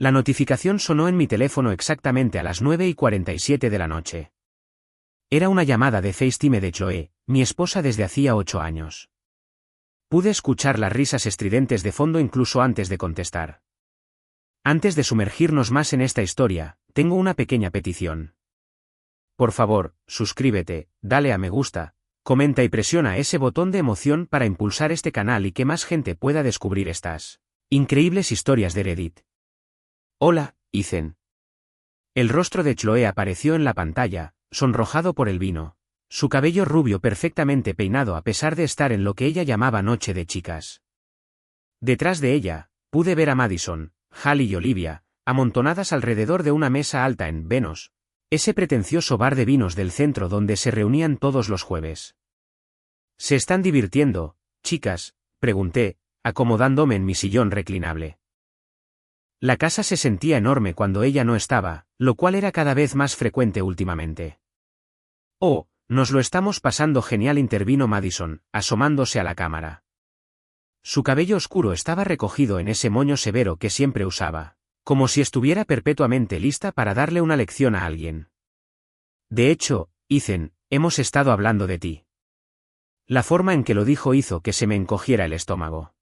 La notificación sonó en mi teléfono exactamente a las 9:47 de la noche. Era una llamada de FaceTime de Chloe, mi esposa desde hacía 8 años. Pude escuchar las risas estridentes de fondo incluso antes de contestar. Antes de sumergirnos más en esta historia, tengo una pequeña petición. Por favor, suscríbete, dale a me gusta, comenta y presiona ese botón de emoción para impulsar este canal y que más gente pueda descubrir estas increíbles historias de Reddit. Hola, Ethan. El rostro de Chloe apareció en la pantalla, sonrojado por el vino, su cabello rubio perfectamente peinado a pesar de estar en lo que ella llamaba noche de chicas. Detrás de ella, pude ver a Madison, Hallie y Olivia, amontonadas alrededor de una mesa alta en Venus, ese pretencioso bar de vinos del centro donde se reunían todos los jueves. ¿Se están divirtiendo, chicas?, pregunté, acomodándome en mi sillón reclinable. La casa se sentía enorme cuando ella no estaba, lo cual era cada vez más frecuente últimamente. Oh, nos lo estamos pasando genial, intervino Madison, asomándose a la cámara. Su cabello oscuro estaba recogido en ese moño severo que siempre usaba, como si estuviera perpetuamente lista para darle una lección a alguien. De hecho, Ethan, hemos estado hablando de ti. La forma en que lo dijo hizo que se me encogiera el estómago.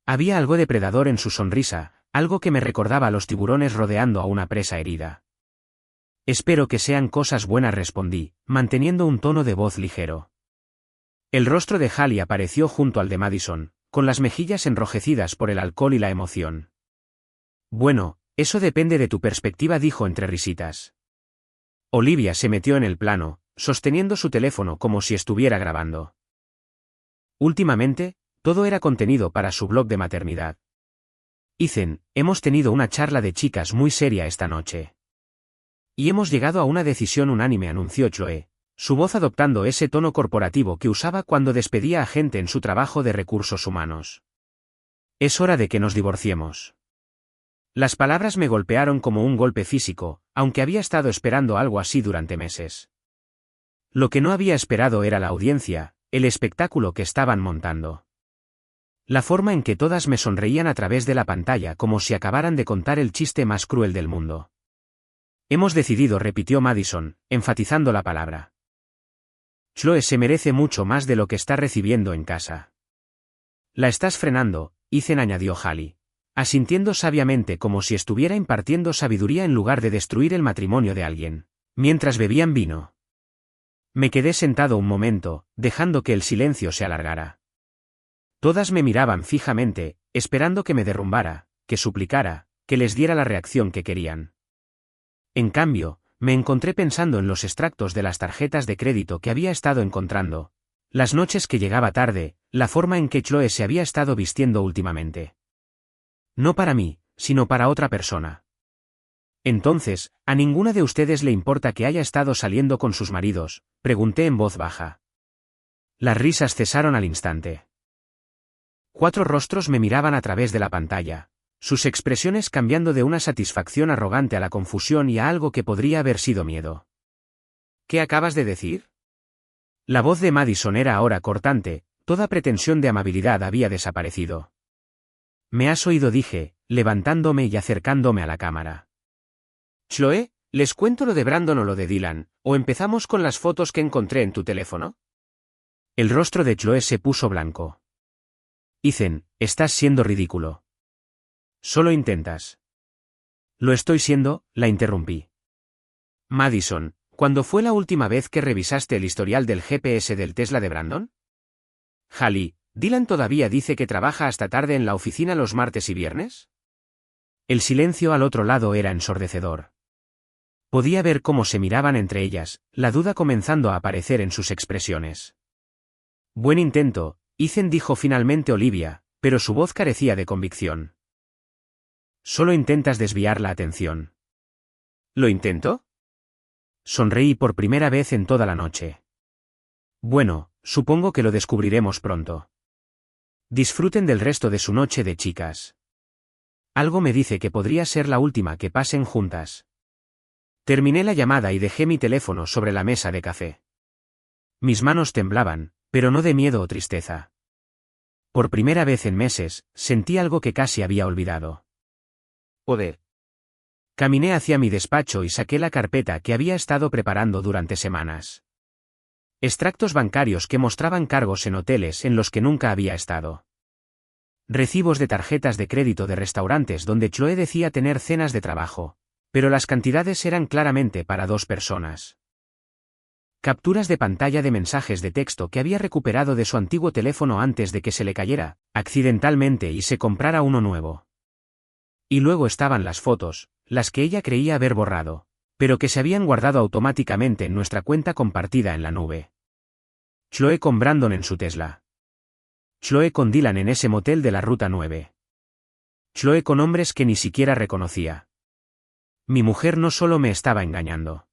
Había algo depredador en su sonrisa, algo que me recordaba a los tiburones rodeando a una presa herida. Espero que sean cosas buenas, respondí, manteniendo un tono de voz ligero. El rostro de Hallie apareció junto al de Madison, con las mejillas enrojecidas por el alcohol y la emoción. Bueno, eso depende de tu perspectiva, dijo entre risitas. Olivia se metió en el plano, sosteniendo su teléfono como si estuviera grabando. Últimamente, todo era contenido para su blog de maternidad. Ethan, hemos tenido una charla de chicas muy seria esta noche. Y hemos llegado a una decisión unánime, anunció Chloe, su voz adoptando ese tono corporativo que usaba cuando despedía a gente en su trabajo de recursos humanos. Es hora de que nos divorciemos. Las palabras me golpearon como un golpe físico, aunque había estado esperando algo así durante meses. Lo que no había esperado era la audiencia, el espectáculo que estaban montando. La forma en que todas me sonreían a través de la pantalla como si acabaran de contar el chiste más cruel del mundo. Hemos decidido, repitió Madison, enfatizando la palabra. Chloe se merece mucho más de lo que está recibiendo en casa. La estás frenando, Ethan, añadió Hallie, asintiendo sabiamente como si estuviera impartiendo sabiduría en lugar de destruir el matrimonio de alguien, mientras bebían vino. Me quedé sentado un momento, dejando que el silencio se alargara. Todas me miraban fijamente, esperando que me derrumbara, que suplicara, que les diera la reacción que querían. En cambio, me encontré pensando en los extractos de las tarjetas de crédito que había estado encontrando, las noches que llegaba tarde, la forma en que Chloe se había estado vistiendo últimamente. No para mí, sino para otra persona. Entonces, ¿a ninguna de ustedes le importa que haya estado saliendo con sus maridos?, pregunté en voz baja. Las risas cesaron al instante. 4 rostros me miraban a través de la pantalla, sus expresiones cambiando de una satisfacción arrogante a la confusión y a algo que podría haber sido miedo. ¿Qué acabas de decir? La voz de Madison era ahora cortante, toda pretensión de amabilidad había desaparecido. Me has oído, dije, levantándome y acercándome a la cámara. Chloe, ¿les cuento lo de Brandon o lo de Dylan, o empezamos con las fotos que encontré en tu teléfono? El rostro de Chloe se puso blanco. Ethan, estás siendo ridículo. Solo intentas. Lo estoy siendo, la interrumpí. Madison, ¿cuándo fue la última vez que revisaste el historial del GPS del Tesla de Brandon? Hallie, ¿Dylan todavía dice que trabaja hasta tarde en la oficina los martes y viernes? El silencio al otro lado era ensordecedor. Podía ver cómo se miraban entre ellas, la duda comenzando a aparecer en sus expresiones. Buen intento, Ethan, dijo finalmente Olivia, pero su voz carecía de convicción. Solo intentas desviar la atención. ¿Lo intento? Sonreí por primera vez en toda la noche. Bueno, supongo que lo descubriremos pronto. Disfruten del resto de su noche de chicas. Algo me dice que podría ser la última que pasen juntas. Terminé la llamada y dejé mi teléfono sobre la mesa de café. Mis manos temblaban, pero no de miedo o tristeza. Por primera vez en meses, sentí algo que casi había olvidado. Joder. Caminé hacia mi despacho y saqué la carpeta que había estado preparando durante semanas. Extractos bancarios que mostraban cargos en hoteles en los que nunca había estado. Recibos de tarjetas de crédito de restaurantes donde Chloe decía tener cenas de trabajo, pero las cantidades eran claramente para 2 personas. Capturas de pantalla de mensajes de texto que había recuperado de su antiguo teléfono antes de que se le cayera, accidentalmente, y se comprara uno nuevo. Y luego estaban las fotos, las que ella creía haber borrado, pero que se habían guardado automáticamente en nuestra cuenta compartida en la nube. Chloe con Brandon en su Tesla. Chloe con Dylan en ese motel de la Ruta 9. Chloe con hombres que ni siquiera reconocía. Mi mujer no solo me estaba engañando.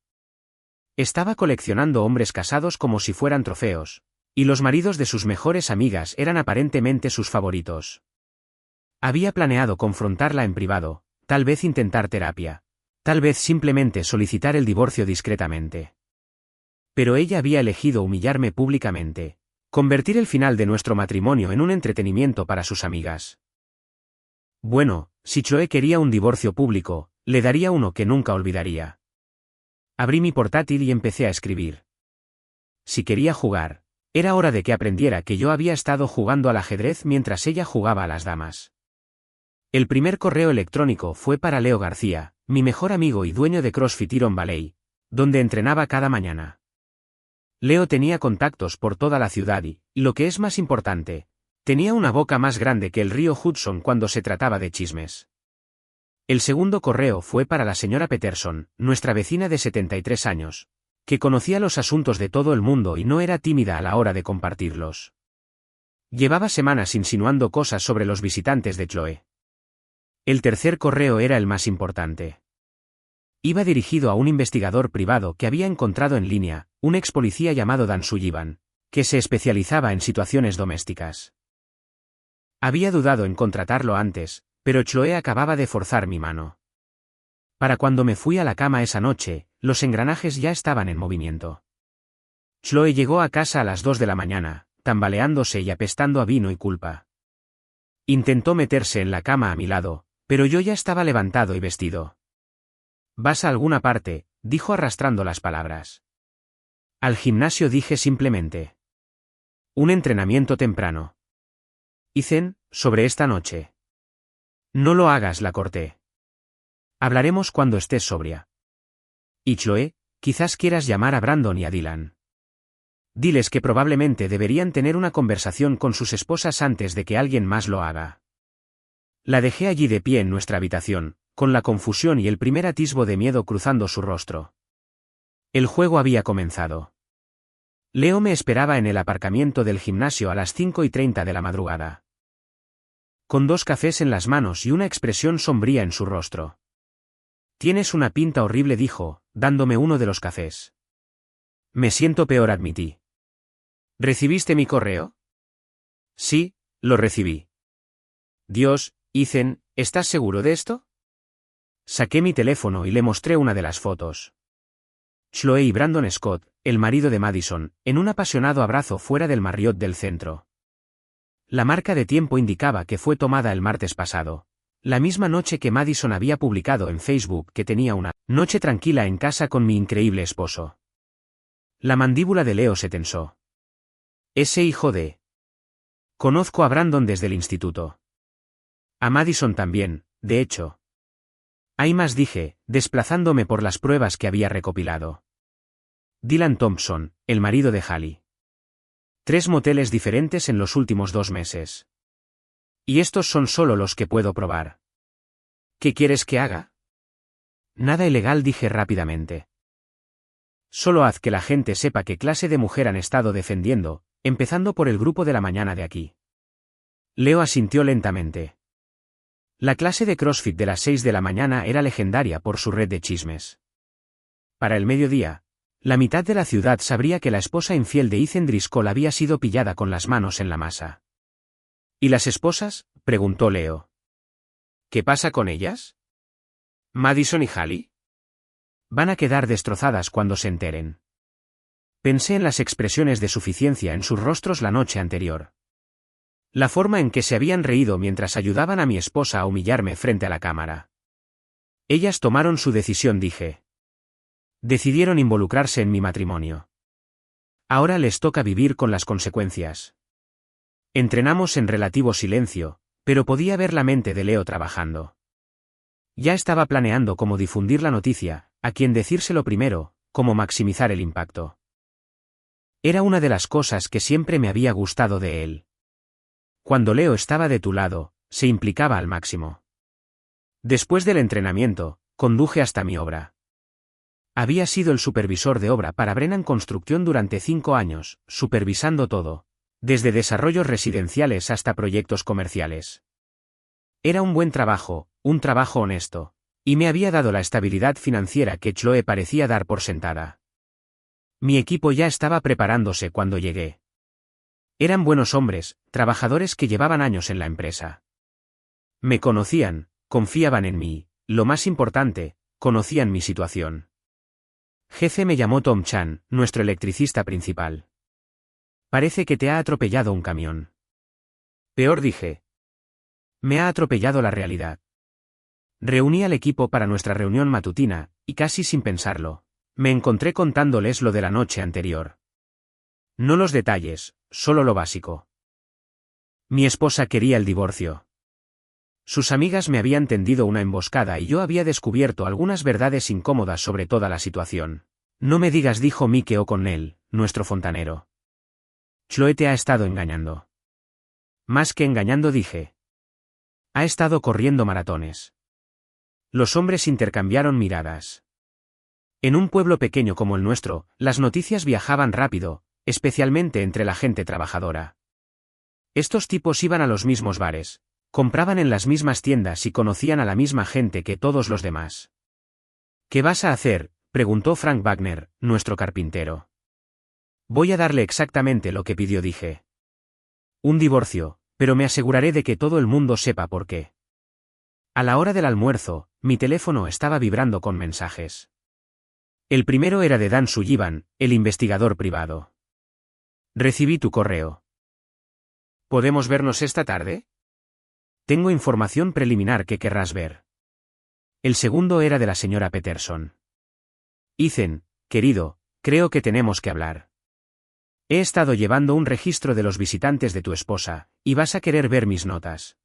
Estaba coleccionando hombres casados como si fueran trofeos, y los maridos de sus mejores amigas eran aparentemente sus favoritos. Había planeado confrontarla en privado, tal vez intentar terapia, tal vez simplemente solicitar el divorcio discretamente. Pero ella había elegido humillarme públicamente, convertir el final de nuestro matrimonio en un entretenimiento para sus amigas. Bueno, si Chloe quería un divorcio público, le daría uno que nunca olvidaría. Abrí mi portátil y empecé a escribir. Si quería jugar, era hora de que aprendiera que yo había estado jugando al ajedrez mientras ella jugaba a las damas. El primer correo electrónico fue para Leo García, mi mejor amigo y dueño de CrossFit Iron Valley, donde entrenaba cada mañana. Leo tenía contactos por toda la ciudad y, lo que es más importante, tenía una boca más grande que el río Hudson cuando se trataba de chismes. El segundo correo fue para la señora Peterson, nuestra vecina de 73 años, que conocía los asuntos de todo el mundo y no era tímida a la hora de compartirlos. Llevaba semanas insinuando cosas sobre los visitantes de Chloe. El tercer correo era el más importante. Iba dirigido a un investigador privado que había encontrado en línea, un ex policía llamado Dan Sullivan, que se especializaba en situaciones domésticas. Había dudado en contratarlo antes, pero Chloe acababa de forzar mi mano. Para cuando me fui a la cama esa noche, los engranajes ya estaban en movimiento. Chloe llegó a casa a las 2 de la mañana, tambaleándose y apestando a vino y culpa. Intentó meterse en la cama a mi lado, pero yo ya estaba levantado y vestido. «¿Vas a alguna parte?», dijo arrastrando las palabras. «Al gimnasio», dije simplemente. «Un entrenamiento temprano». «Ethan, sobre esta noche». «No lo hagas», la corté. «Hablaremos cuando estés sobria». «Y Chloe, quizás quieras llamar a Brandon y a Dylan. Diles que probablemente deberían tener una conversación con sus esposas antes de que alguien más lo haga». La dejé allí de pie en nuestra habitación, con la confusión y el primer atisbo de miedo cruzando su rostro. El juego había comenzado. Leo me esperaba en el aparcamiento del gimnasio a las 5:30 de la madrugada. Con 2 cafés en las manos y una expresión sombría en su rostro. «Tienes una pinta horrible», dijo, dándome uno de los cafés. «Me siento peor», admití. «¿Recibiste mi correo?» «Sí, lo recibí». «Dios, Ethan, ¿estás seguro de esto?» Saqué mi teléfono y le mostré una de las fotos. Chloe y Brandon Scott, el marido de Madison, en un apasionado abrazo fuera del Marriott del centro. La marca de tiempo indicaba que fue tomada el martes pasado, la misma noche que Madison había publicado en Facebook que tenía una noche tranquila en casa con mi increíble esposo. La mandíbula de Leo se tensó. «Ese hijo de...». «Conozco a Brandon desde el instituto. A Madison también, de hecho. Hay más», dije, desplazándome por las pruebas que había recopilado. Dylan Thompson, el marido de Hallie. 3 moteles diferentes en los últimos 2 meses. Y estos son solo los que puedo probar. ¿Qué quieres que haga? Nada ilegal, dije rápidamente. Solo haz que la gente sepa qué clase de mujer han estado defendiendo, empezando por el grupo de la mañana de aquí. Leo asintió lentamente. La clase de CrossFit de las 6 de la mañana era legendaria por su red de chismes. Para el mediodía, la mitad de la ciudad sabría que la esposa infiel de Ethan Driscoll había sido pillada con las manos en la masa. ¿Y las esposas?, preguntó Leo. ¿Qué pasa con ellas? ¿Madison y Hallie? Van a quedar destrozadas cuando se enteren. Pensé en las expresiones de suficiencia en sus rostros la noche anterior. La forma en que se habían reído mientras ayudaban a mi esposa a humillarme frente a la cámara. Ellas tomaron su decisión, dije. Decidieron involucrarse en mi matrimonio. Ahora les toca vivir con las consecuencias. Entrenamos en relativo silencio, pero podía ver la mente de Leo trabajando. Ya estaba planeando cómo difundir la noticia, a quién decírselo primero, cómo maximizar el impacto. Era una de las cosas que siempre me había gustado de él. Cuando Leo estaba de tu lado, se implicaba al máximo. Después del entrenamiento, conduje hasta mi obra. Había sido el supervisor de obra para Brennan Construcción durante 5 años, supervisando todo, desde desarrollos residenciales hasta proyectos comerciales. Era un buen trabajo, un trabajo honesto, y me había dado la estabilidad financiera que Chloe parecía dar por sentada. Mi equipo ya estaba preparándose cuando llegué. Eran buenos hombres, trabajadores que llevaban años en la empresa. Me conocían, confiaban en mí, lo más importante, conocían mi situación. Jefe, me llamó Tom Chan, nuestro electricista principal. Parece que te ha atropellado un camión. Peor, dije. Me ha atropellado la realidad. Reuní al equipo para nuestra reunión matutina, y casi sin pensarlo, me encontré contándoles lo de la noche anterior. No los detalles, solo lo básico. Mi esposa quería el divorcio. Sus amigas me habían tendido una emboscada y yo había descubierto algunas verdades incómodas sobre toda la situación. No me digas, dijo Mike O'Connell, nuestro fontanero. Chloe te ha estado engañando. Más que engañando, dije. Ha estado corriendo maratones. Los hombres intercambiaron miradas. En un pueblo pequeño como el nuestro, las noticias viajaban rápido, especialmente entre la gente trabajadora. Estos tipos iban a los mismos bares, compraban en las mismas tiendas y conocían a la misma gente que todos los demás. ¿Qué vas a hacer?, preguntó Frank Wagner, nuestro carpintero. Voy a darle exactamente lo que pidió, dije. Un divorcio, pero me aseguraré de que todo el mundo sepa por qué. A la hora del almuerzo, mi teléfono estaba vibrando con mensajes. El primero era de Dan Sullivan, el investigador privado. Recibí tu correo. ¿Podemos vernos esta tarde? Tengo información preliminar que querrás ver. El segundo era de la señora Peterson. Ethan, querido, creo que tenemos que hablar. He estado llevando un registro de los visitantes de tu esposa, y vas a querer ver mis notas.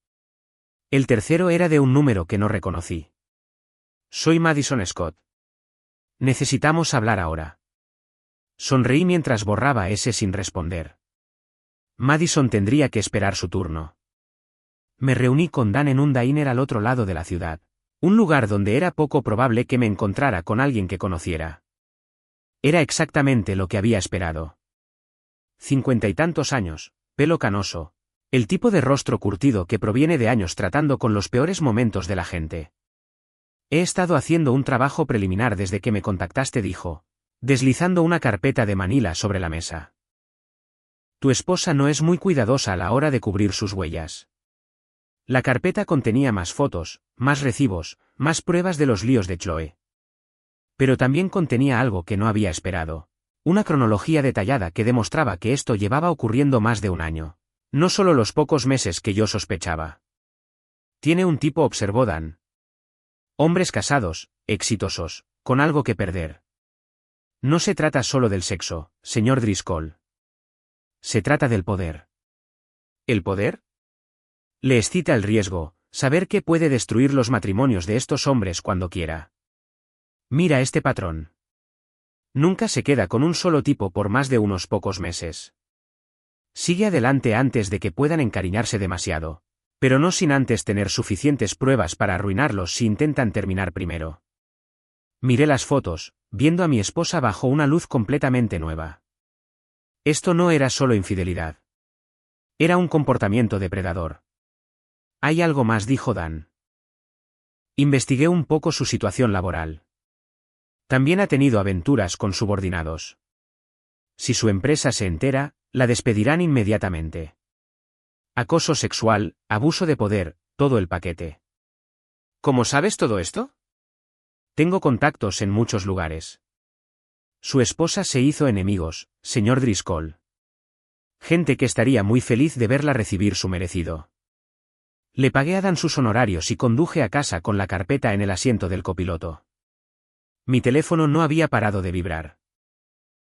El tercero era de un número que no reconocí. Soy Madison Scott. Necesitamos hablar ahora. Sonreí mientras borraba ese sin responder. Madison tendría que esperar su turno. Me reuní con Dan en un diner al otro lado de la ciudad, un lugar donde era poco probable que me encontrara con alguien que conociera. Era exactamente lo que había esperado. 50 y tantos años, pelo canoso, el tipo de rostro curtido que proviene de años tratando con los peores momentos de la gente. He estado haciendo un trabajo preliminar desde que me contactaste, dijo, deslizando una carpeta de manila sobre la mesa. Tu esposa no es muy cuidadosa a la hora de cubrir sus huellas. La carpeta contenía más fotos, más recibos, más pruebas de los líos de Chloe. Pero también contenía algo que no había esperado. Una cronología detallada que demostraba que esto llevaba ocurriendo más de un año. No solo los pocos meses que yo sospechaba. Tiene un tipo, observó Dan. Hombres casados, exitosos, con algo que perder. No se trata solo del sexo, señor Driscoll. Se trata del poder. ¿El poder? Le excita el riesgo, saber que puede destruir los matrimonios de estos hombres cuando quiera. Mira este patrón. Nunca se queda con un solo tipo por más de unos pocos meses. Sigue adelante antes de que puedan encariñarse demasiado, pero no sin antes tener suficientes pruebas para arruinarlos si intentan terminar primero. Miré las fotos, viendo a mi esposa bajo una luz completamente nueva. Esto no era solo infidelidad. Era un comportamiento depredador. Hay algo más, dijo Dan. Investigué un poco su situación laboral. También ha tenido aventuras con subordinados. Si su empresa se entera, la despedirán inmediatamente. Acoso sexual, abuso de poder, todo el paquete. ¿Cómo sabes todo esto? Tengo contactos en muchos lugares. Su esposa se hizo enemigos, señor Driscoll. Gente que estaría muy feliz de verla recibir su merecido. Le pagué a Dan sus honorarios y conduje a casa con la carpeta en el asiento del copiloto. Mi teléfono no había parado de vibrar.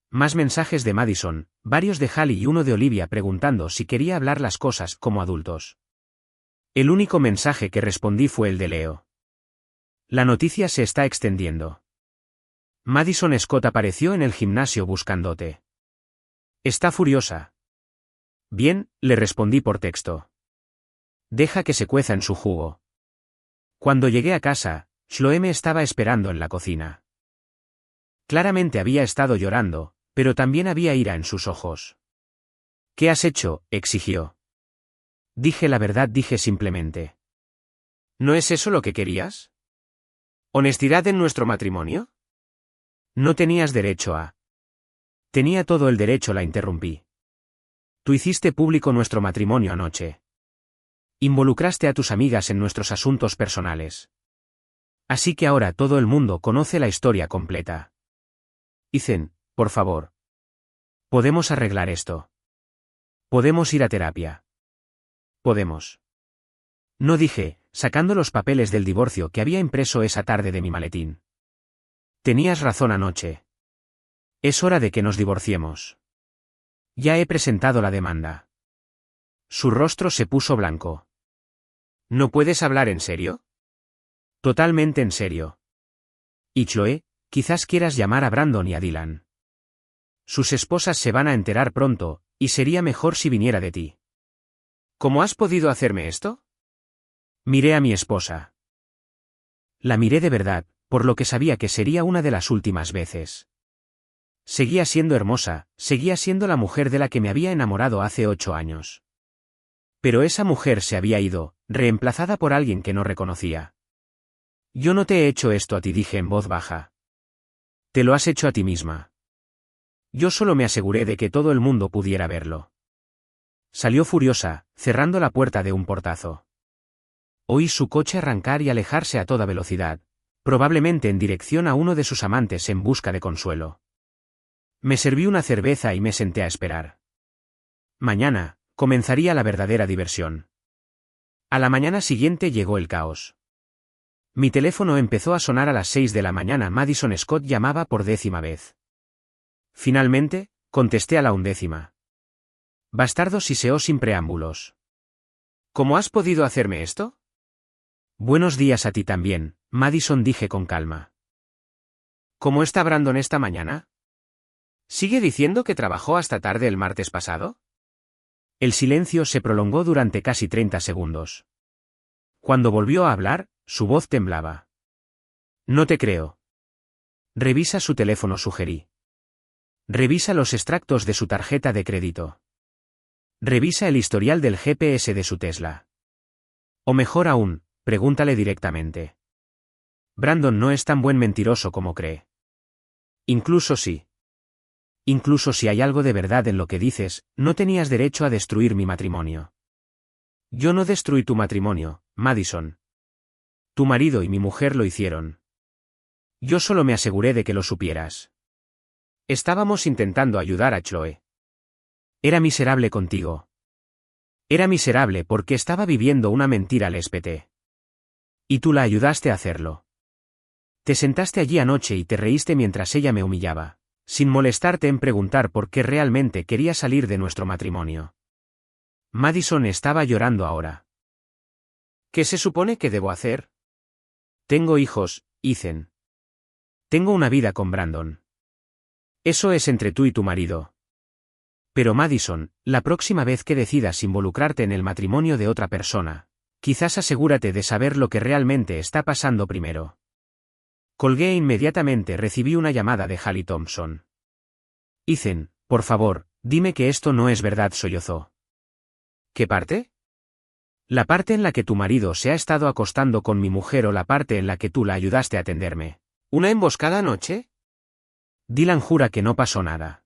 Más mensajes de Madison, varios de Hallie y uno de Olivia preguntando si quería hablar las cosas como adultos. El único mensaje que respondí fue el de Leo. La noticia se está extendiendo. Madison Scott apareció en el gimnasio buscándote. Está furiosa. Bien, le respondí por texto. Deja que se cueza en su jugo. Cuando llegué a casa, Chloe me estaba esperando en la cocina. Claramente había estado llorando, pero también había ira en sus ojos. ¿Qué has hecho?, exigió. Dije la verdad, dije simplemente. ¿No es eso lo que querías? ¿Honestidad en nuestro matrimonio? No tenías derecho a... Tenía todo el derecho, la interrumpí. Tú hiciste público nuestro matrimonio anoche. Involucraste a tus amigas en nuestros asuntos personales. Así que ahora todo el mundo conoce la historia completa. Ethan, por favor. Podemos arreglar esto. Podemos ir a terapia. Podemos. No dije, sacando los papeles del divorcio que había impreso esa tarde de mi maletín. Tenías razón anoche. Es hora de que nos divorciemos. Ya he presentado la demanda. Su rostro se puso blanco. ¿No puedes hablar en serio? Totalmente en serio. Y Chloe, quizás quieras llamar a Brandon y a Dylan. Sus esposas se van a enterar pronto, y sería mejor si viniera de ti. ¿Cómo has podido hacerme esto? Miré a mi esposa. La miré de verdad, por lo que sabía que sería una de las últimas veces. Seguía siendo hermosa, seguía siendo la mujer de la que me había enamorado hace 8 años. Pero esa mujer se había ido, reemplazada por alguien que no reconocía. Yo no te he hecho esto a ti, dije en voz baja. Te lo has hecho a ti misma. Yo solo me aseguré de que todo el mundo pudiera verlo. Salió furiosa, cerrando la puerta de un portazo. Oí su coche arrancar y alejarse a toda velocidad, probablemente en dirección a uno de sus amantes en busca de consuelo. Me serví una cerveza y me senté a esperar. Mañana, comenzaría la verdadera diversión. A la mañana siguiente llegó el caos. Mi teléfono empezó a sonar a las 6 de la mañana. Madison Scott llamaba por 10ª vez. Finalmente, contesté a la 11ª. Bastardo siseó sin preámbulos. ¿Cómo has podido hacerme esto? Buenos días a ti también, Madison, dije con calma. ¿Cómo está Brandon esta mañana? ¿Sigue diciendo que trabajó hasta tarde el martes pasado? El silencio se prolongó durante casi 30 segundos. Cuando volvió a hablar, su voz temblaba. No te creo. Revisa su teléfono, sugerí. Revisa los extractos de su tarjeta de crédito. Revisa el historial del GPS de su Tesla. O mejor aún, pregúntale directamente. Brandon no es tan buen mentiroso como cree. Incluso si hay algo de verdad en lo que dices, no tenías derecho a destruir mi matrimonio. Yo no destruí tu matrimonio, Madison. Tu marido y mi mujer lo hicieron. Yo solo me aseguré de que lo supieras. Estábamos intentando ayudar a Chloe. Era miserable contigo. Era miserable porque estaba viviendo una mentira al espete. Y tú la ayudaste a hacerlo. Te sentaste allí anoche y te reíste mientras ella me humillaba, sin molestarte en preguntar por qué realmente quería salir de nuestro matrimonio. Madison estaba llorando ahora. ¿Qué se supone que debo hacer? Tengo hijos, Ethan. Tengo una vida con Brandon. Eso es entre tú y tu marido. Pero Madison, la próxima vez que decidas involucrarte en el matrimonio de otra persona, quizás asegúrate de saber lo que realmente está pasando primero. Colgué e inmediatamente recibí una llamada de Hallie Thompson. Ethan, por favor, dime que esto no es verdad, sollozó. ¿Qué parte? La parte en la que tu marido se ha estado acostando con mi mujer o la parte en la que tú la ayudaste a atenderme. ¿Una emboscada anoche? Dylan jura que no pasó nada.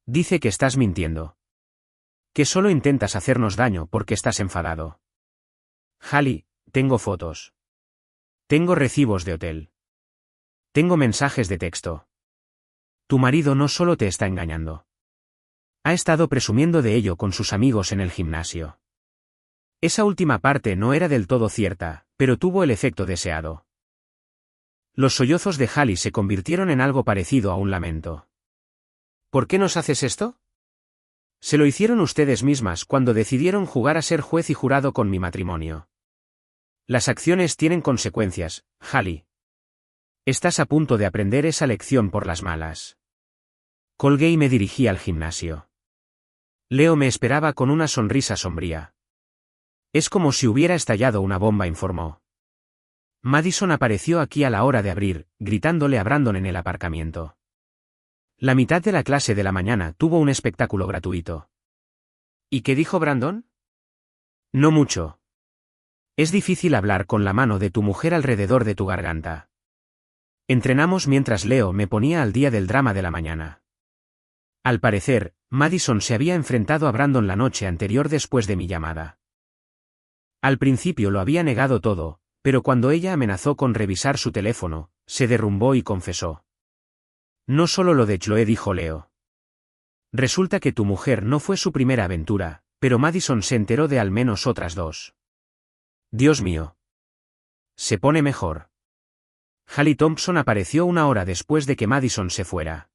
Dice que estás mintiendo. Que solo intentas hacernos daño porque estás enfadado. Hallie, tengo fotos. Tengo recibos de hotel. Tengo mensajes de texto. Tu marido no solo te está engañando. Ha estado presumiendo de ello con sus amigos en el gimnasio. Esa última parte no era del todo cierta, pero tuvo el efecto deseado. Los sollozos de Hallie se convirtieron en algo parecido a un lamento. ¿Por qué nos haces esto? Se lo hicieron ustedes mismas cuando decidieron jugar a ser juez y jurado con mi matrimonio. Las acciones tienen consecuencias, Hallie. Estás a punto de aprender esa lección por las malas. Colgué y me dirigí al gimnasio. Leo me esperaba con una sonrisa sombría. Es como si hubiera estallado una bomba, informó. Madison apareció aquí a la hora de abrir, gritándole a Brandon en el aparcamiento. La mitad de la clase de la mañana tuvo un espectáculo gratuito. ¿Y qué dijo Brandon? No mucho. Es difícil hablar con la mano de tu mujer alrededor de tu garganta. Entrenamos mientras Leo me ponía al día del drama de la mañana. Al parecer, Madison se había enfrentado a Brandon la noche anterior después de mi llamada. Al principio lo había negado todo, pero cuando ella amenazó con revisar su teléfono, se derrumbó y confesó. No solo lo de Chloe, dijo Leo. Resulta que tu mujer no fue su primera aventura, pero Madison se enteró de al menos otras dos. Dios mío. Se pone mejor. Hallie Thompson apareció una hora después de que Madison se fuera.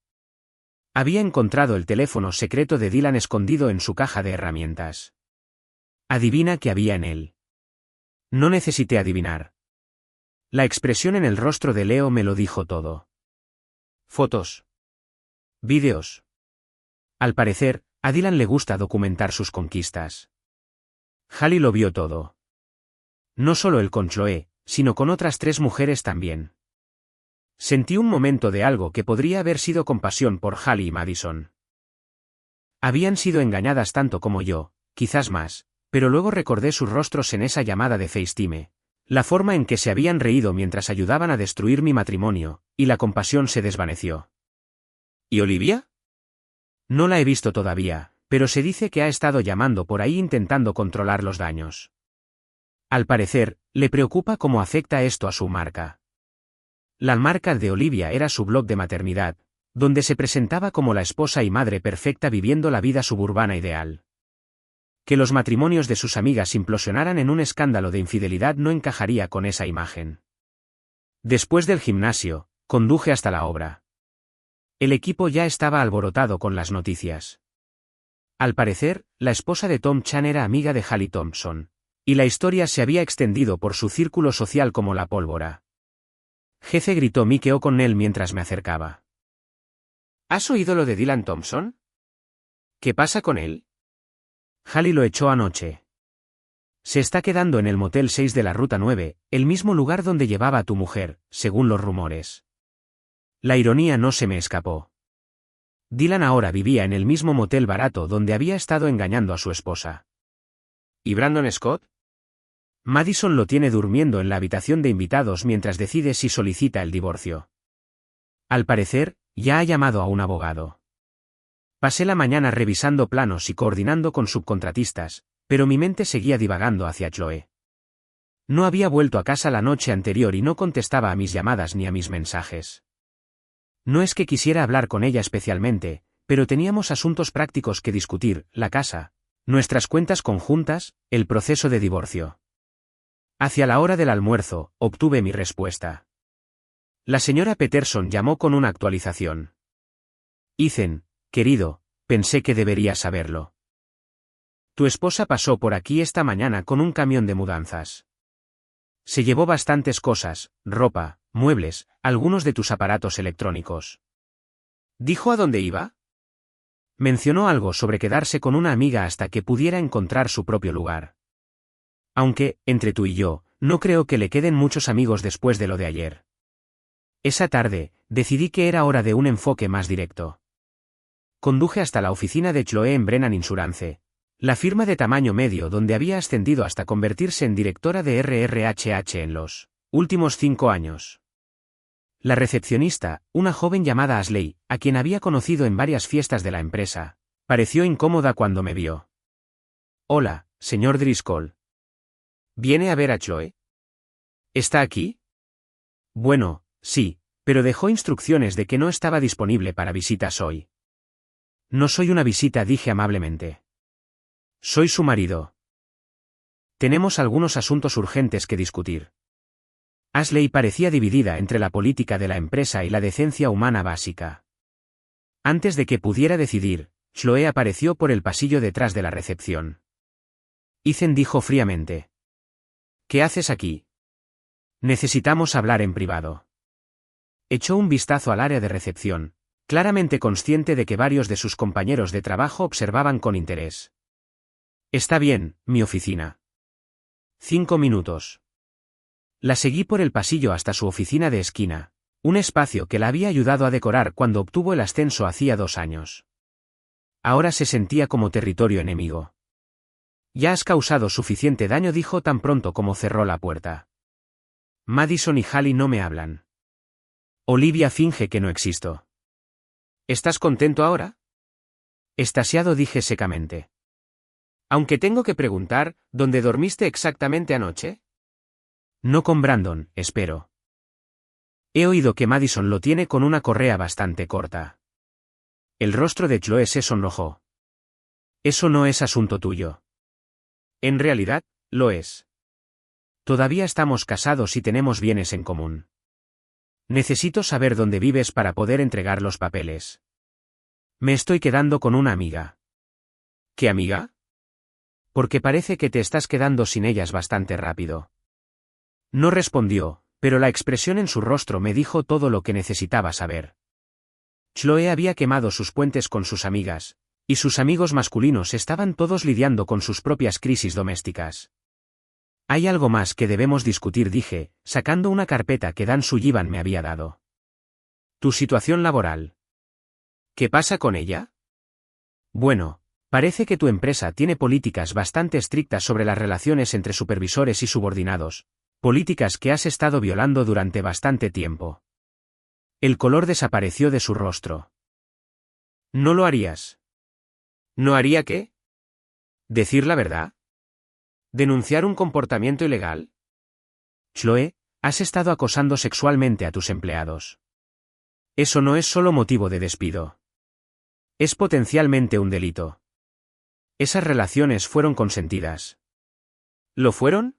Había encontrado el teléfono secreto de Dylan escondido en su caja de herramientas. Adivina qué había en él. No necesité adivinar. La expresión en el rostro de Leo me lo dijo todo. Fotos. Vídeos. Al parecer, a Dylan le gusta documentar sus conquistas. Hallie lo vio todo. No solo él con Chloe, sino con otras 3 mujeres también. Sentí un momento de algo que podría haber sido compasión por Hallie y Madison. Habían sido engañadas tanto como yo, quizás más, pero luego recordé sus rostros en esa llamada de FaceTime, la forma en que se habían reído mientras ayudaban a destruir mi matrimonio, y la compasión se desvaneció. ¿Y Olivia? No la he visto todavía, pero se dice que ha estado llamando por ahí intentando controlar los daños. Al parecer, le preocupa cómo afecta esto a su marca. La marca de Olivia era su blog de maternidad, donde se presentaba como la esposa y madre perfecta viviendo la vida suburbana ideal. Que los matrimonios de sus amigas implosionaran en un escándalo de infidelidad no encajaría con esa imagen. Después del gimnasio, conduje hasta la obra. El equipo ya estaba alborotado con las noticias. Al parecer, la esposa de Tom Chan era amiga de Hallie Thompson, y la historia se había extendido por su círculo social como la pólvora. Jefe, gritó Mike O'Connell mientras me acercaba. ¿Has oído lo de Dylan Thompson? ¿Qué pasa con él? Hallie lo echó anoche. Se está quedando en el Motel 6 de la Ruta 9, el mismo lugar donde llevaba a tu mujer, según los rumores. La ironía no se me escapó. Dylan ahora vivía en el mismo motel barato donde había estado engañando a su esposa. ¿Y Brandon Scott? Madison lo tiene durmiendo en la habitación de invitados mientras decide si solicita el divorcio. Al parecer, ya ha llamado a un abogado. Pasé la mañana revisando planos y coordinando con subcontratistas, pero mi mente seguía divagando hacia Chloe. No había vuelto a casa la noche anterior y no contestaba a mis llamadas ni a mis mensajes. No es que quisiera hablar con ella especialmente, pero teníamos asuntos prácticos que discutir, la casa, nuestras cuentas conjuntas, el proceso de divorcio. Hacia la hora del almuerzo, obtuve mi respuesta. La señora Peterson llamó con una actualización. Ethan, querido, pensé que deberías saberlo. Tu esposa pasó por aquí esta mañana con un camión de mudanzas. Se llevó bastantes cosas, ropa, muebles, algunos de tus aparatos electrónicos. ¿Dijo a dónde iba? Mencionó algo sobre quedarse con una amiga hasta que pudiera encontrar su propio lugar. Aunque, entre tú y yo, no creo que le queden muchos amigos después de lo de ayer. Esa tarde, decidí que era hora de un enfoque más directo. Conduje hasta la oficina de Chloe en Brennan Insurance, la firma de tamaño medio donde había ascendido hasta convertirse en directora de RRHH en los últimos 5 años. La recepcionista, una joven llamada Ashley, a quien había conocido en varias fiestas de la empresa, pareció incómoda cuando me vio. Hola, señor Driscoll. ¿Viene a ver a Chloe? ¿Está aquí? Bueno, sí, pero dejó instrucciones de que no estaba disponible para visitas hoy. No soy una visita, dije amablemente. Soy su marido. Tenemos algunos asuntos urgentes que discutir. Ashley parecía dividida entre la política de la empresa y la decencia humana básica. Antes de que pudiera decidir, Chloe apareció por el pasillo detrás de la recepción. Ethan dijo fríamente: ¿Qué haces aquí? Necesitamos hablar en privado. Echó un vistazo al área de recepción, claramente consciente de que varios de sus compañeros de trabajo observaban con interés. Está bien, mi oficina. 5 minutos. La seguí por el pasillo hasta su oficina de esquina, un espacio que la había ayudado a decorar cuando obtuvo el ascenso hacía 2 años. Ahora se sentía como territorio enemigo. Ya has causado suficiente daño, dijo tan pronto como cerró la puerta. Madison y Hallie no me hablan. Olivia finge que no existo. ¿Estás contento ahora? Extasiado, dije secamente. Aunque tengo que preguntar, ¿dónde dormiste exactamente anoche? No con Brandon, espero. He oído que Madison lo tiene con una correa bastante corta. El rostro de Chloe se sonrojó. Eso no es asunto tuyo. En realidad, lo es. Todavía estamos casados y tenemos bienes en común. Necesito saber dónde vives para poder entregar los papeles. Me estoy quedando con una amiga. ¿Qué amiga? Porque parece que te estás quedando sin ellas bastante rápido. No respondió, pero la expresión en su rostro me dijo todo lo que necesitaba saber. Chloe había quemado sus puentes con sus amigas, y sus amigos masculinos estaban todos lidiando con sus propias crisis domésticas. Hay algo más que debemos discutir, dije, sacando una carpeta que Dan Sullivan me había dado. Tu situación laboral. ¿Qué pasa con ella? Bueno, parece que tu empresa tiene políticas bastante estrictas sobre las relaciones entre supervisores y subordinados, políticas que has estado violando durante bastante tiempo. El color desapareció de su rostro. ¿No lo harías? ¿No haría qué? ¿Decir la verdad? ¿Denunciar un comportamiento ilegal? Chloe, has estado acosando sexualmente a tus empleados. Eso no es solo motivo de despido. Es potencialmente un delito. Esas relaciones fueron consentidas. ¿Lo fueron?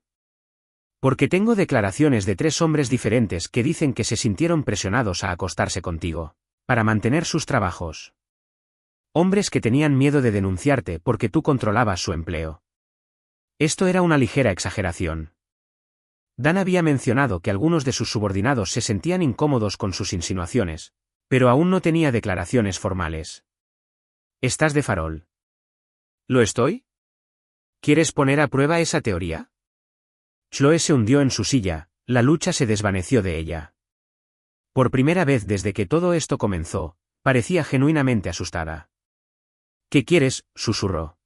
Porque tengo declaraciones de 3 hombres diferentes que dicen que se sintieron presionados a acostarse contigo, para mantener sus trabajos. Hombres que tenían miedo de denunciarte porque tú controlabas su empleo. Esto era una ligera exageración. Dan había mencionado que algunos de sus subordinados se sentían incómodos con sus insinuaciones, pero aún no tenía declaraciones formales. ¿Estás de farol? ¿Lo estoy? ¿Quieres poner a prueba esa teoría? Chloe se hundió en su silla, la lucha se desvaneció de ella. Por primera vez desde que todo esto comenzó, parecía genuinamente asustada. ¿Qué quieres?, susurró.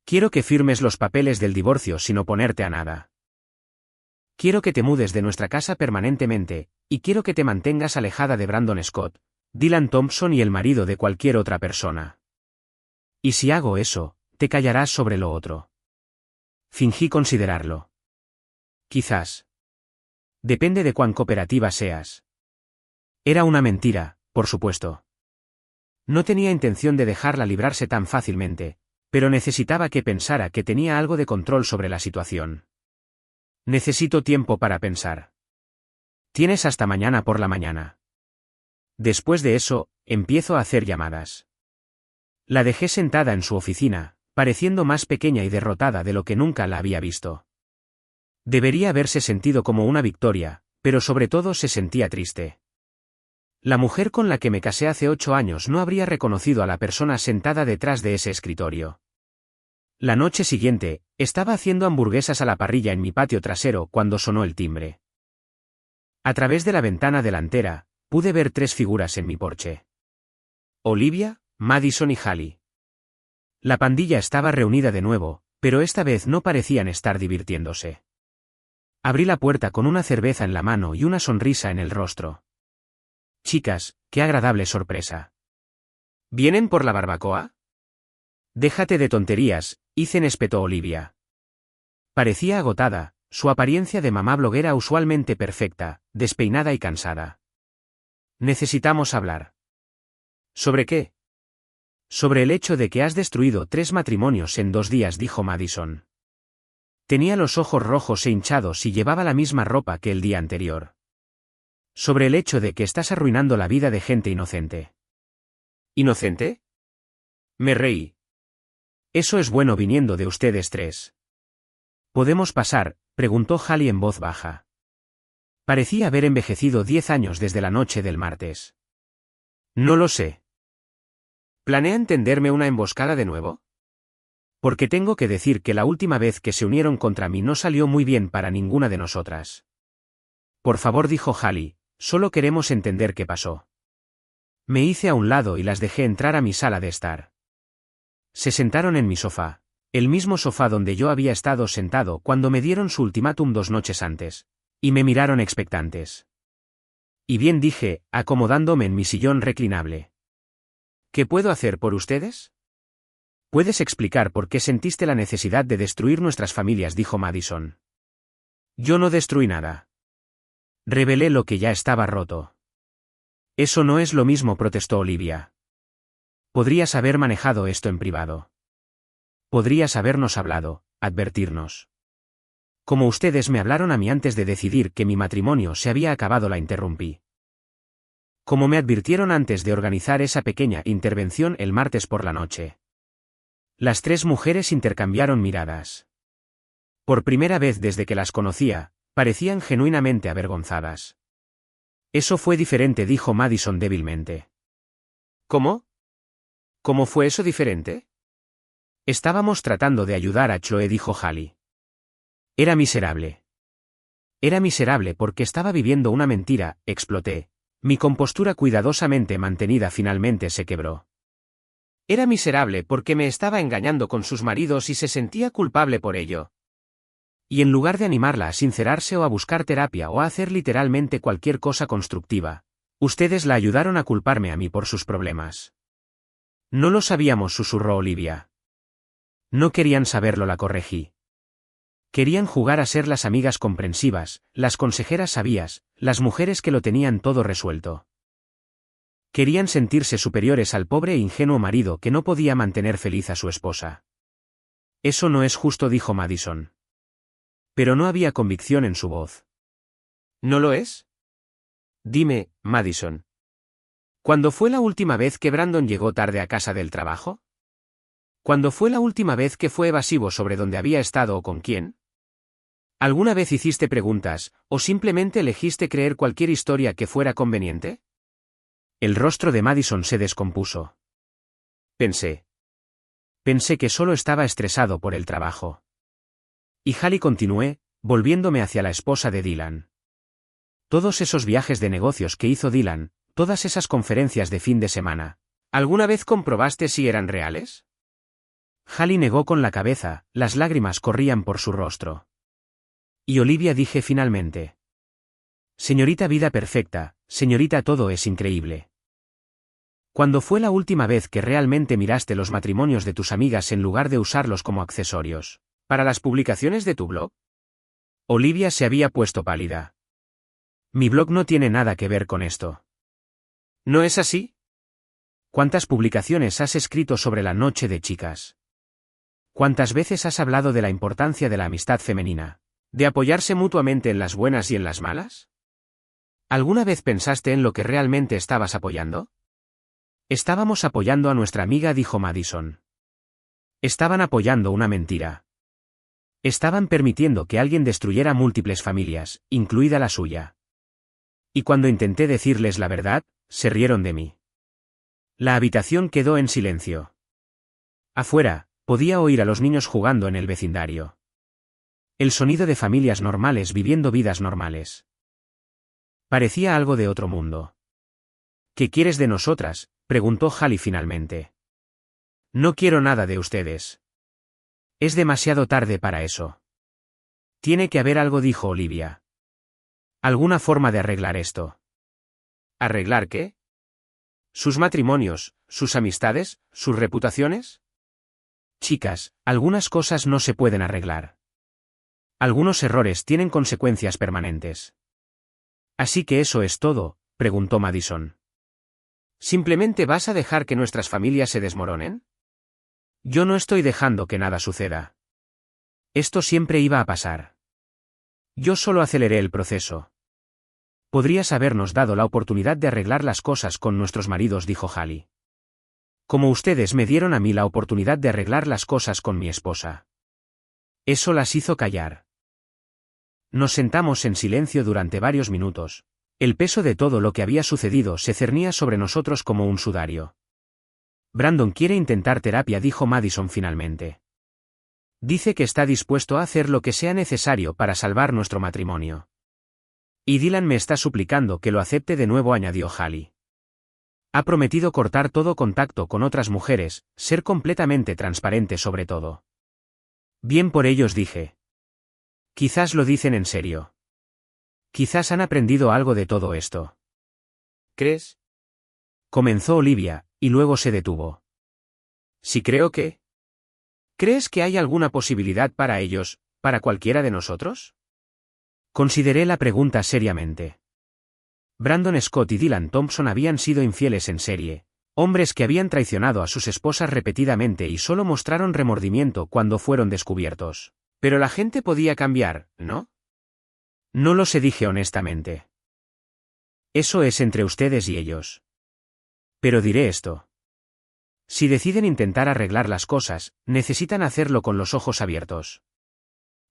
Quiero que firmes los papeles del divorcio sin oponerte a nada. Quiero que te mudes de nuestra casa permanentemente, y quiero que te mantengas alejada de Brandon Scott, Dylan Thompson y el marido de cualquier otra persona. Y si hago eso, te callarás sobre lo otro. Fingí considerarlo. Quizás. Depende de cuán cooperativa seas. Era una mentira, por supuesto. No tenía intención de dejarla librarse tan fácilmente, pero necesitaba que pensara que tenía algo de control sobre la situación. Necesito tiempo para pensar. Tienes hasta mañana por la mañana. Después de eso, empiezo a hacer llamadas. La dejé sentada en su oficina, pareciendo más pequeña y derrotada de lo que nunca la había visto. Debería haberse sentido como una victoria, pero sobre todo se sentía triste. La mujer con la que me casé hace 8 años no habría reconocido a la persona sentada detrás de ese escritorio. La noche siguiente, estaba haciendo hamburguesas a la parrilla en mi patio trasero cuando sonó el timbre. A través de la ventana delantera, pude ver 3 figuras en mi porche. Olivia, Madison y Hallie. La pandilla estaba reunida de nuevo, pero esta vez no parecían estar divirtiéndose. Abrí la puerta con una cerveza en la mano y una sonrisa en el rostro. Chicas, qué agradable sorpresa. ¿Vienen por la barbacoa? Déjate de tonterías, Ethan, espetó Olivia. Parecía agotada, su apariencia de mamá bloguera usualmente perfecta, despeinada y cansada. Necesitamos hablar. ¿Sobre qué? Sobre el hecho de que has destruido 3 matrimonios en 2 días, dijo Madison. Tenía los ojos rojos e hinchados y llevaba la misma ropa que el día anterior. Sobre el hecho de que estás arruinando la vida de gente inocente. ¿Inocente? Me reí. Eso es bueno viniendo de ustedes tres. ¿Podemos pasar?, preguntó Hallie en voz baja. Parecía haber envejecido 10 años desde la noche del martes. No lo sé. ¿Planean tenderme una emboscada de nuevo? Porque tengo que decir que la última vez que se unieron contra mí no salió muy bien para ninguna de nosotras. Por favor, dijo Hallie, solo queremos entender qué pasó. Me hice a un lado y las dejé entrar a mi sala de estar. Se sentaron en mi sofá, el mismo sofá donde yo había estado sentado cuando me dieron su ultimátum 2 noches antes, y me miraron expectantes. Y bien, dije, acomodándome en mi sillón reclinable. ¿Qué puedo hacer por ustedes? ¿Puedes explicar por qué sentiste la necesidad de destruir nuestras familias?, dijo Madison. Yo no destruí nada. Revelé lo que ya estaba roto. Eso no es lo mismo, protestó Olivia. Podrías haber manejado esto en privado. Podrías habernos hablado, advertirnos. Como ustedes me hablaron a mí antes de decidir que mi matrimonio se había acabado, la interrumpí. Como me advirtieron antes de organizar esa pequeña intervención el martes por la noche. Las 3 mujeres intercambiaron miradas. Por primera vez desde que las conocía, parecían genuinamente avergonzadas. Eso fue diferente, dijo Madison débilmente. ¿Cómo? ¿Cómo fue eso diferente? Estábamos tratando de ayudar a Chloe, dijo Hallie. Era miserable. Era miserable porque estaba viviendo una mentira, exploté. Mi compostura cuidadosamente mantenida finalmente se quebró. Era miserable porque me estaba engañando con sus maridos y se sentía culpable por ello. Y en lugar de animarla a sincerarse o a buscar terapia o a hacer literalmente cualquier cosa constructiva, ustedes la ayudaron a culparme a mí por sus problemas. No lo sabíamos, susurró Olivia. No querían saberlo, la corregí. Querían jugar a ser las amigas comprensivas, las consejeras sabias, las mujeres que lo tenían todo resuelto. Querían sentirse superiores al pobre e ingenuo marido que no podía mantener feliz a su esposa. Eso no es justo, dijo Madison. Pero no había convicción en su voz. ¿No lo es? Dime, Madison. ¿Cuándo fue la última vez que Brandon llegó tarde a casa del trabajo? ¿Cuándo fue la última vez que fue evasivo sobre dónde había estado o con quién? ¿Alguna vez hiciste preguntas, o simplemente elegiste creer cualquier historia que fuera conveniente? El rostro de Madison se descompuso. Pensé que solo estaba estresado por el trabajo. Y Hallie, continué, volviéndome hacia la esposa de Dylan. Todos esos viajes de negocios que hizo Dylan, todas esas conferencias de fin de semana, ¿alguna vez comprobaste si eran reales? Hallie negó con la cabeza, las lágrimas corrían por su rostro. Y Olivia, dije finalmente. Señorita vida perfecta, señorita todo es increíble. ¿Cuándo fue la última vez que realmente miraste los matrimonios de tus amigas en lugar de usarlos como accesorios? ¿Para las publicaciones de tu blog? Olivia se había puesto pálida. Mi blog no tiene nada que ver con esto. ¿No es así? ¿Cuántas publicaciones has escrito sobre la noche de chicas? ¿Cuántas veces has hablado de la importancia de la amistad femenina? ¿De apoyarse mutuamente en las buenas y en las malas? ¿Alguna vez pensaste en lo que realmente estabas apoyando? Estábamos apoyando a nuestra amiga, dijo Madison. Estaban apoyando una mentira. Estaban permitiendo que alguien destruyera múltiples familias, incluida la suya. Y cuando intenté decirles la verdad, se rieron de mí. La habitación quedó en silencio. Afuera, podía oír a los niños jugando en el vecindario. El sonido de familias normales viviendo vidas normales. Parecía algo de otro mundo. ¿Qué quieres de nosotras?, preguntó Hallie finalmente. No quiero nada de ustedes. Es demasiado tarde para eso. Tiene que haber algo, dijo Olivia. ¿Alguna forma de arreglar esto? ¿Arreglar qué? ¿Sus matrimonios, sus amistades, sus reputaciones? Chicas, algunas cosas no se pueden arreglar. Algunos errores tienen consecuencias permanentes. ¿Así que eso es todo?, preguntó Madison. ¿Simplemente vas a dejar que nuestras familias se desmoronen? Yo no estoy dejando que nada suceda. Esto siempre iba a pasar. Yo solo aceleré el proceso. Podrías habernos dado la oportunidad de arreglar las cosas con nuestros maridos, dijo Hallie. Como ustedes me dieron a mí la oportunidad de arreglar las cosas con mi esposa. Eso las hizo callar. Nos sentamos en silencio durante varios minutos. El peso de todo lo que había sucedido se cernía sobre nosotros como un sudario. Brandon quiere intentar terapia, dijo Madison finalmente. Dice que está dispuesto a hacer lo que sea necesario para salvar nuestro matrimonio. Y Dylan me está suplicando que lo acepte de nuevo, añadió Hallie. Ha prometido cortar todo contacto con otras mujeres, ser completamente transparente sobre todo. Bien por ellos, dije. Quizás lo dicen en serio. Quizás han aprendido algo de todo esto. ¿Crees? Comenzó Olivia, y luego se detuvo. Sí, creo que. ¿Crees que hay alguna posibilidad para ellos, para cualquiera de nosotros? Consideré la pregunta seriamente. Brandon Scott y Dylan Thompson habían sido infieles en serie, hombres que habían traicionado a sus esposas repetidamente y solo mostraron remordimiento cuando fueron descubiertos. Pero la gente podía cambiar, ¿no? No lo sé, dije honestamente. Eso es entre ustedes y ellos. Pero diré esto. Si deciden intentar arreglar las cosas, necesitan hacerlo con los ojos abiertos.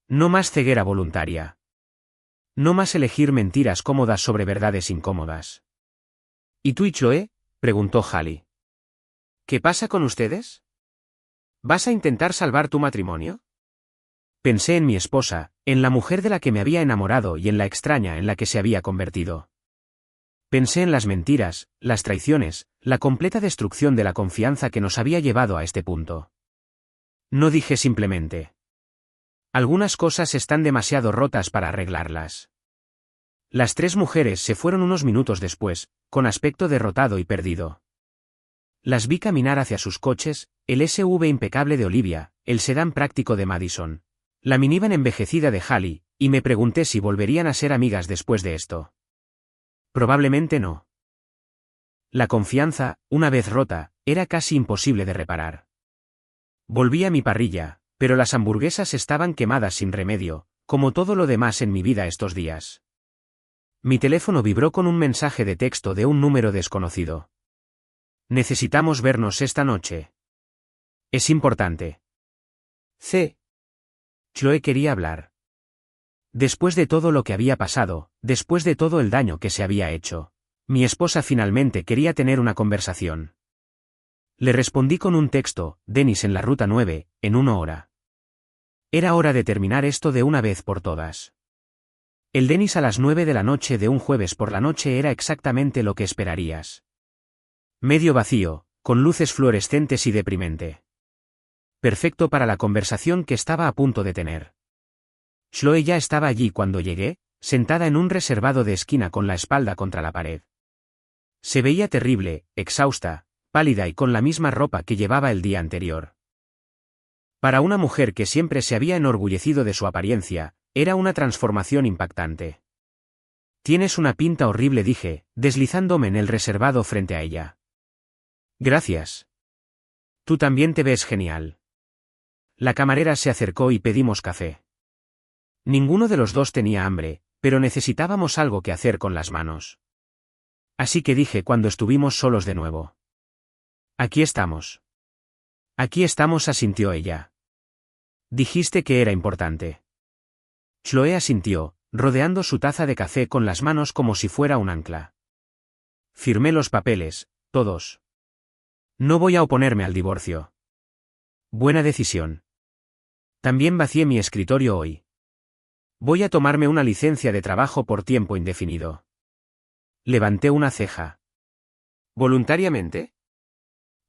No más ceguera voluntaria. No más elegir mentiras cómodas sobre verdades incómodas. ¿Y tú y Chloe? Preguntó Hallie. ¿Qué pasa con ustedes? ¿Vas a intentar salvar tu matrimonio? Pensé en mi esposa, en la mujer de la que me había enamorado y en la extraña en la que se había convertido. Pensé en las mentiras, las traiciones, la completa destrucción de la confianza que nos había llevado a este punto. No dije simplemente. Algunas cosas están demasiado rotas para arreglarlas. Las tres mujeres se fueron unos minutos después, con aspecto derrotado y perdido. Las vi caminar hacia sus coches, el SUV impecable de Olivia, el sedán práctico de Madison, la minivan envejecida de Hallie, y me pregunté si volverían a ser amigas después de esto. Probablemente no. La confianza, una vez rota, era casi imposible de reparar. Volví a mi parrilla, pero las hamburguesas estaban quemadas sin remedio, como todo lo demás en mi vida estos días. Mi teléfono vibró con un mensaje de texto de un número desconocido. Necesitamos vernos esta noche. Es importante. Chloe quería hablar. Después de todo lo que había pasado, después de todo el daño que se había hecho, mi esposa finalmente quería tener una conversación. Le respondí con un texto: Dennis en la ruta 9, en 1 hora. Era hora de terminar esto de una vez por todas. El Dennis a las 9 de la noche de un jueves por la noche era exactamente lo que esperarías. Medio vacío, con luces fluorescentes y deprimente. Perfecto para la conversación que estaba a punto de tener. Chloe ya estaba allí cuando llegué, sentada en un reservado de esquina con la espalda contra la pared. Se veía terrible, exhausta, pálida y con la misma ropa que llevaba el día anterior. Para una mujer que siempre se había enorgullecido de su apariencia, era una transformación impactante. Tienes una pinta horrible, dije, deslizándome en el reservado frente a ella. Gracias. Tú también te ves genial. La camarera se acercó y pedimos café. Ninguno de los dos tenía hambre, pero necesitábamos algo que hacer con las manos. Así que dije cuando estuvimos solos de nuevo. Aquí estamos. Aquí estamos, asintió ella. Dijiste que era importante. Chloe asintió, rodeando su taza de café con las manos como si fuera un ancla. Firmé los papeles, todos. No voy a oponerme al divorcio. Buena decisión. También vacié mi escritorio hoy. Voy a tomarme una licencia de trabajo por tiempo indefinido. Levanté una ceja. ¿Voluntariamente?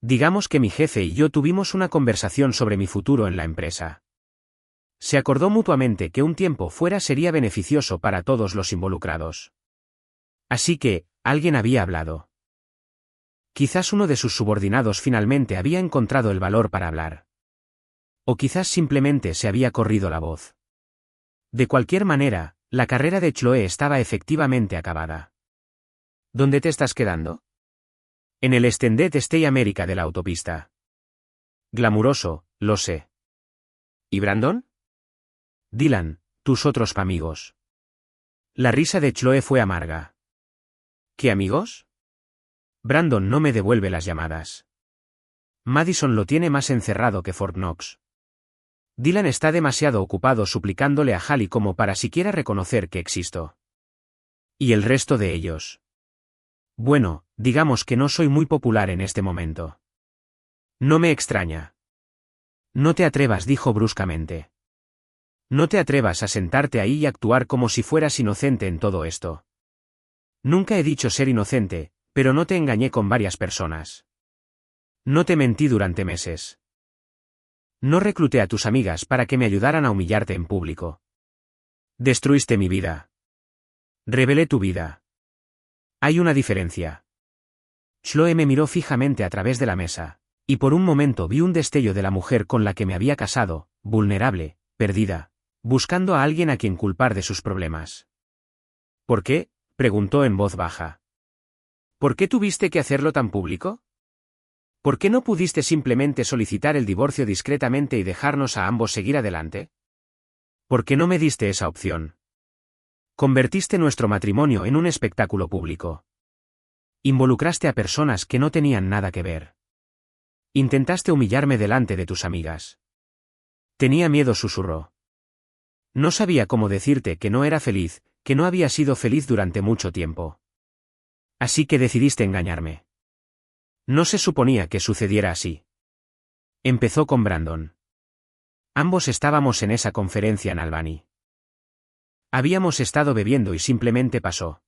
Digamos que mi jefe y yo tuvimos una conversación sobre mi futuro en la empresa. Se acordó mutuamente que un tiempo fuera sería beneficioso para todos los involucrados. Así que, alguien había hablado. Quizás uno de sus subordinados finalmente había encontrado el valor para hablar. O quizás simplemente se había corrido la voz. De cualquier manera, la carrera de Chloe estaba efectivamente acabada. ¿Dónde te estás quedando? En el Extended Stay America de la autopista. Glamuroso, lo sé. ¿Y Brandon? Dylan, tus otros amigos. La risa de Chloe fue amarga. ¿Qué amigos? Brandon no me devuelve las llamadas. Madison lo tiene más encerrado que Fort Knox. Dylan está demasiado ocupado suplicándole a Hallie como para siquiera reconocer que existo. ¿Y el resto de ellos? Bueno, digamos que no soy muy popular en este momento. No me extraña. No te atrevas, dijo bruscamente. No te atrevas a sentarte ahí y actuar como si fueras inocente en todo esto. Nunca he dicho ser inocente, pero no te engañé con varias personas. No te mentí durante meses. No recluté a tus amigas para que me ayudaran a humillarte en público. Destruiste mi vida. Revelé tu vida. Hay una diferencia. Chloe me miró fijamente a través de la mesa, y por un momento vi un destello de la mujer con la que me había casado, vulnerable, perdida, buscando a alguien a quien culpar de sus problemas. ¿Por qué?, preguntó en voz baja. ¿Por qué tuviste que hacerlo tan público? ¿Por qué no pudiste simplemente solicitar el divorcio discretamente y dejarnos a ambos seguir adelante? ¿Por qué no me diste esa opción? Convertiste nuestro matrimonio en un espectáculo público. Involucraste a personas que no tenían nada que ver. Intentaste humillarme delante de tus amigas. Tenía miedo, susurró. No sabía cómo decirte que no era feliz, que no había sido feliz durante mucho tiempo. Así que decidiste engañarme. No se suponía que sucediera así. Empezó con Brandon. Ambos estábamos en esa conferencia en Albany. Habíamos estado bebiendo y simplemente pasó.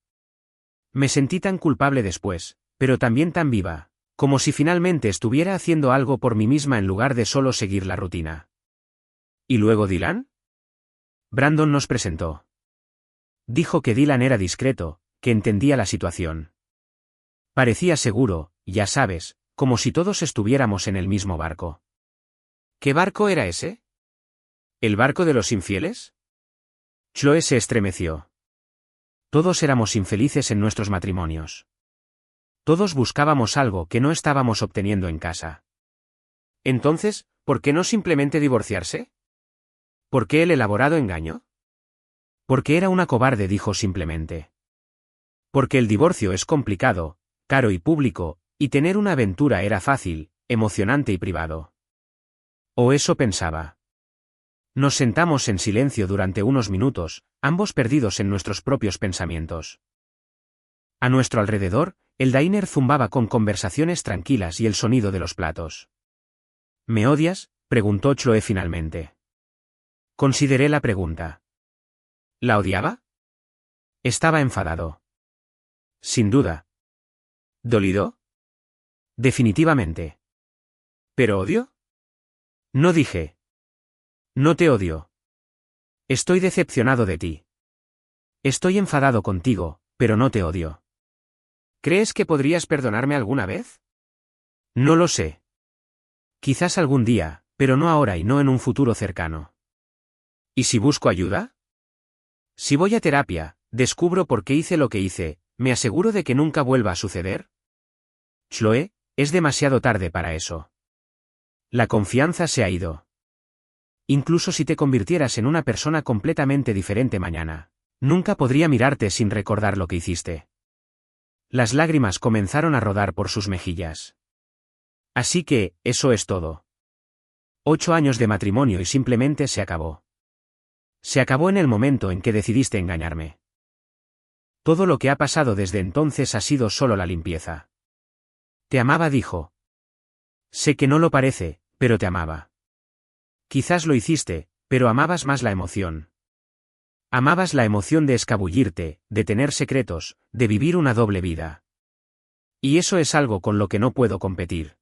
Me sentí tan culpable después, pero también tan viva, como si finalmente estuviera haciendo algo por mí misma en lugar de solo seguir la rutina. ¿Y luego Dylan? Brandon nos presentó. Dijo que Dylan era discreto, que entendía la situación. Parecía seguro, ya sabes, como si todos estuviéramos en el mismo barco. ¿Qué barco era ese? ¿El barco de los infieles? Chloe se estremeció. Todos éramos infelices en nuestros matrimonios. Todos buscábamos algo que no estábamos obteniendo en casa. Entonces, ¿por qué no simplemente divorciarse? ¿Por qué el elaborado engaño? Porque era una cobarde, dijo simplemente. Porque el divorcio es complicado, caro y público, y tener una aventura era fácil, emocionante y privado. O eso pensaba. Nos sentamos en silencio durante unos minutos, ambos perdidos en nuestros propios pensamientos. A nuestro alrededor, el diner zumbaba con conversaciones tranquilas y el sonido de los platos. ¿Me odias?, preguntó Chloe finalmente. Consideré la pregunta. ¿La odiaba? Estaba enfadado. Sin duda. ¿Dolido? Definitivamente. ¿Pero odio? No dije. No te odio. Estoy decepcionado de ti. Estoy enfadado contigo, pero no te odio. ¿Crees que podrías perdonarme alguna vez? No lo sé. Quizás algún día, pero no ahora y no en un futuro cercano. ¿Y si busco ayuda? Si voy a terapia, descubro por qué hice lo que hice, ¿me aseguro de que nunca vuelva a suceder? Chloe, es demasiado tarde para eso. La confianza se ha ido. Incluso si te convirtieras en una persona completamente diferente mañana, nunca podría mirarte sin recordar lo que hiciste. Las lágrimas comenzaron a rodar por sus mejillas. Así que, eso es todo. 8 años de matrimonio y simplemente se acabó. Se acabó en el momento en que decidiste engañarme. Todo lo que ha pasado desde entonces ha sido solo la limpieza. Te amaba, dijo. Sé que no lo parece, pero te amaba. Quizás lo hiciste, pero amabas más la emoción. Amabas la emoción de escabullirte, de tener secretos, de vivir una doble vida. Y eso es algo con lo que no puedo competir.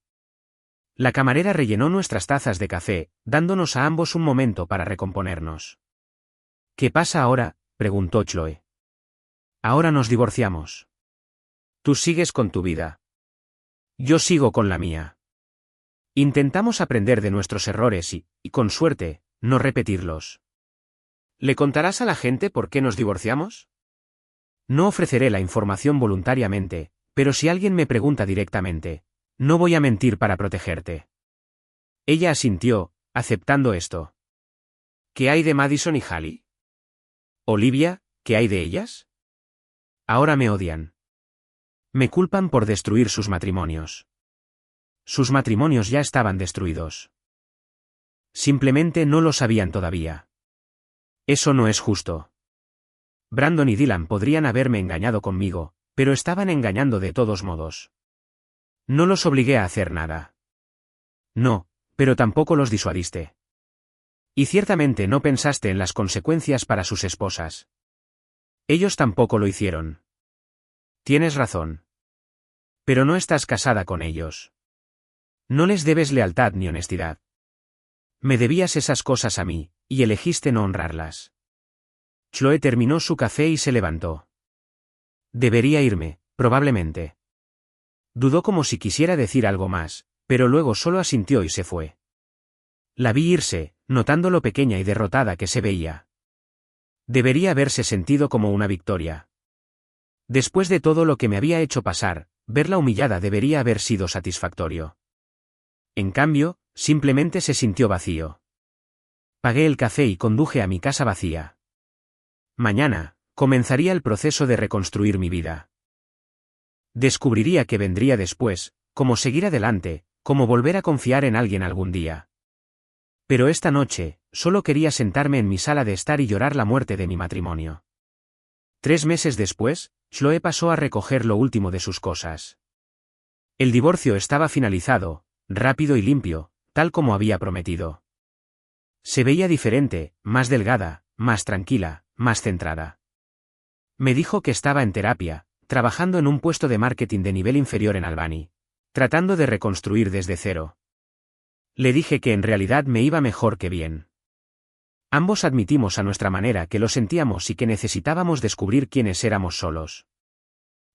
La camarera rellenó nuestras tazas de café, dándonos a ambos un momento para recomponernos. ¿Qué pasa ahora?, preguntó Chloe. Ahora nos divorciamos. Tú sigues con tu vida. Yo sigo con la mía. Intentamos aprender de nuestros errores y, con suerte, no repetirlos. ¿Le contarás a la gente por qué nos divorciamos? No ofreceré la información voluntariamente, pero si alguien me pregunta directamente, no voy a mentir para protegerte. Ella asintió, aceptando esto. ¿Qué hay de Madison y Hallie? Olivia, ¿qué hay de ellas? Ahora me odian. Me culpan por destruir sus matrimonios. Sus matrimonios ya estaban destruidos. Simplemente no lo sabían todavía. Eso no es justo. Brandon y Dylan podrían haberme engañado conmigo, pero estaban engañando de todos modos. No los obligué a hacer nada. No, pero tampoco los disuadiste. Y ciertamente no pensaste en las consecuencias para sus esposas. Ellos tampoco lo hicieron. Tienes razón. Pero no estás casada con ellos. No les debes lealtad ni honestidad. Me debías esas cosas a mí, y elegiste no honrarlas. Chloe terminó su café y se levantó. Debería irme, probablemente. Dudó como si quisiera decir algo más, pero luego solo asintió y se fue. La vi irse, notando lo pequeña y derrotada que se veía. Debería haberse sentido como una victoria. Después de todo lo que me había hecho pasar, verla humillada debería haber sido satisfactorio. En cambio, simplemente se sintió vacío. Pagué el café y conduje a mi casa vacía. Mañana, comenzaría el proceso de reconstruir mi vida. Descubriría qué vendría después, cómo seguir adelante, cómo volver a confiar en alguien algún día. Pero esta noche, solo quería sentarme en mi sala de estar y llorar la muerte de mi matrimonio. 3 meses después, Chloe pasó a recoger lo último de sus cosas. El divorcio estaba finalizado, rápido y limpio, tal como había prometido. Se veía diferente, más delgada, más tranquila, más centrada. Me dijo que estaba en terapia, trabajando en un puesto de marketing de nivel inferior en Albany, tratando de reconstruir desde cero. Le dije que en realidad me iba mejor que bien. Ambos admitimos a nuestra manera que lo sentíamos y que necesitábamos descubrir quiénes éramos solos.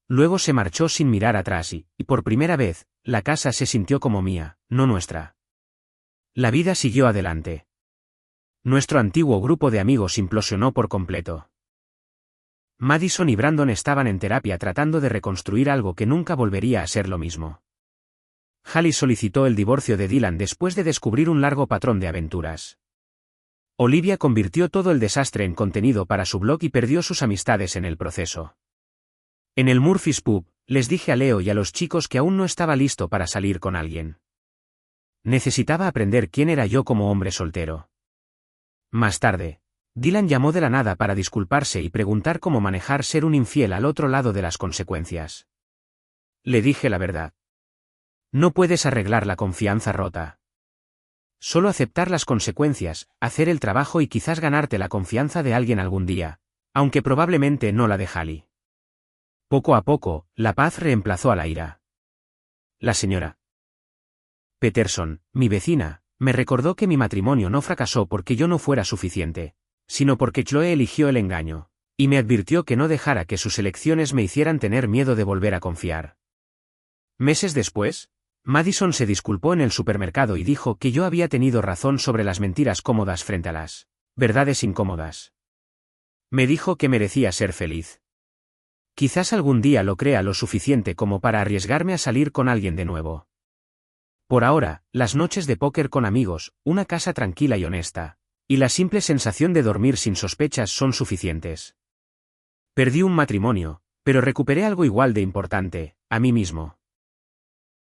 Luego se marchó sin mirar atrás y, por primera vez, la casa se sintió como mía, no nuestra. La vida siguió adelante. Nuestro antiguo grupo de amigos implosionó por completo. Madison y Brandon estaban en terapia tratando de reconstruir algo que nunca volvería a ser lo mismo. Hallie solicitó el divorcio de Dylan después de descubrir un largo patrón de aventuras. Olivia convirtió todo el desastre en contenido para su blog y perdió sus amistades en el proceso. En el Murphy's Pub, les dije a Leo y a los chicos que aún no estaba listo para salir con alguien. Necesitaba aprender quién era yo como hombre soltero. Más tarde, Dylan llamó de la nada para disculparse y preguntar cómo manejar ser un infiel al otro lado de las consecuencias. Le dije la verdad. No puedes arreglar la confianza rota. Solo aceptar las consecuencias, hacer el trabajo y quizás ganarte la confianza de alguien algún día, aunque probablemente no la de Hallie. Poco a poco, la paz reemplazó a la ira. La señora Peterson, mi vecina, me recordó que mi matrimonio no fracasó porque yo no fuera suficiente, sino porque Chloe eligió el engaño, y me advirtió que no dejara que sus elecciones me hicieran tener miedo de volver a confiar. Meses después, Madison se disculpó en el supermercado y dijo que yo había tenido razón sobre las mentiras cómodas frente a las verdades incómodas. Me dijo que merecía ser feliz. Quizás algún día lo crea lo suficiente como para arriesgarme a salir con alguien de nuevo. Por ahora, las noches de póker con amigos, una casa tranquila y honesta, y la simple sensación de dormir sin sospechas son suficientes. Perdí un matrimonio, pero recuperé algo igual de importante, a mí mismo.